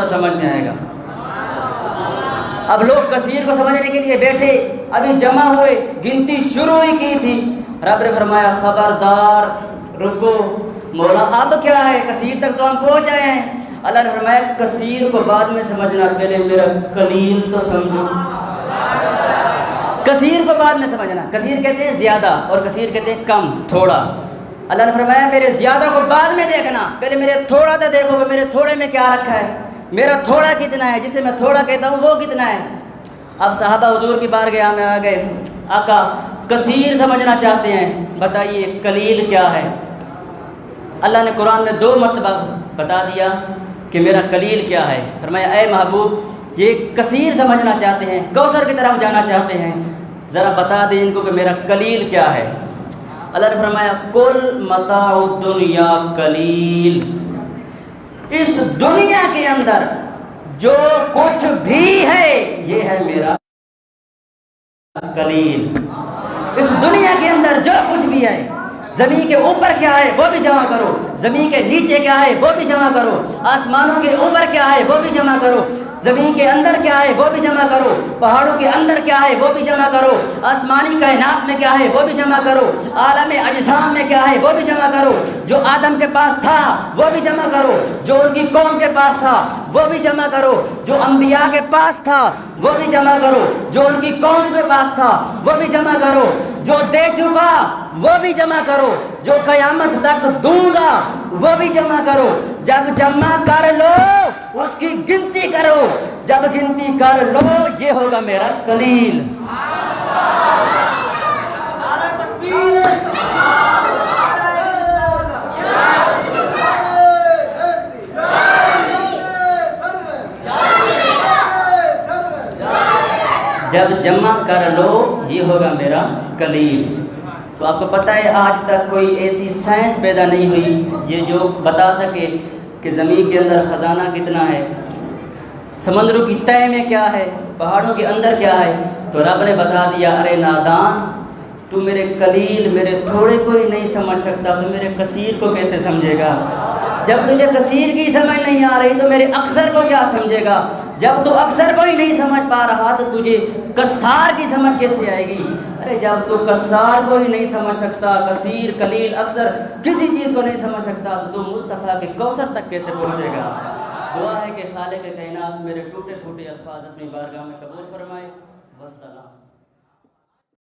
समझ में आएगा। अब लोग कसीर को समझने के लिए बैठे, अभी जमा हुए, गिनती शुरू ही की थी। रब ने फरमाया खबरदार रुको, मौला अब क्या है, कसीर तक तो हम पहुँच आए हैं। अल्लाह ने फरमाया कसीर को बाद में समझना, पहले मेरा कलील तो समझो। कसीर को बाद में समझना। कसीर कहते हैं ज़्यादा और कसीर कहते हैं कम, थोड़ा। अल्लाह ने फरमाया मेरे ज़्यादा को बाद में देखना, पहले मेरे थोड़ा तो देखो, मेरे थोड़े में क्या रखा है, मेरा थोड़ा कितना है, जिसे मैं थोड़ा कहता हूँ वो कितना है। अब साहबा हुजूर की बारगाह में आ गए, आका कसीर समझना चाहते हैं, बताइए कलील क्या है। अल्लाह ने कुरान में 2 मरतबा बता दिया कि मेरा कलील क्या है। फरमाया ऐ महबूब ये कसीर समझना चाहते हैं, कौसर की तरफ जाना चाहते हैं, ज़रा बता दें इनको कि मेरा कलील क्या है। अल्लाह ने फरमाया कुल मताउ दुनिया कलील, इस दुनिया के अंदर जो कुछ भी है ये है मेरा कलील। इस दुनिया के अंदर जो कुछ भी है, ज़मीन के ऊपर क्या है वो भी जमा करो, ज़मीन के नीचे क्या है वो भी जमा करो, आसमानों के ऊपर क्या है वो भी जमा करो, ज़मीन के अंदर क्या है वो भी जमा करो, पहाड़ों के अंदर क्या है वो भी जमा करो, आसमानी कायनात में क्या है वो भी जमा करो, आलम अजसाम में क्या है वो भी जमा करो, जो आदम के पास था वो भी जमा करो, जो उनकी कौम के पास था वो भी जमा करो, जो अंबिया के पास था वो भी जमा करो, जो उनकी कौम के पास था वो भी जमा करो, जो दे चुका वो भी जमा करो, जो क़यामत तक दूंगा वो भी जमा करो। जब जमा कर लो उसकी गिनती करो, जब गिनती कर लो ये होगा मेरा कलील। जब जमा कर लो ये होगा मेरा कलील। तो आपको पता है आज तक कोई ऐसी साइंस पैदा नहीं हुई ये जो बता सके कि ज़मीन के अंदर ख़जाना कितना है, समंदरों की तह में क्या है, पहाड़ों के अंदर क्या है। तो रब ने बता दिया अरे नादान, तू मेरे कलील मेरे थोड़े को ही नहीं समझ सकता तो मेरे कसीर को कैसे समझेगा। जब तुझे कसीर की समझ नहीं आ रही तो मेरे अक्सर को क्या समझेगा। जब तू अक्सर को ही नहीं समझ पा रहा तो तुझे कसार की समझ कैसे आएगी। अरे जब तू कसार को ही नहीं समझ सकता, कसीर कलील अक्सर किसी चीज़ को नहीं समझ सकता तो तू मुस्तफ़ा के कौसर तक कैसे पहुँचेगा। दुआ है कि खालिक़ कायनात मेरे टूटे फूटे अल्फाज अपनी बारगाह में कबूल फरमाए। वस्सलाम।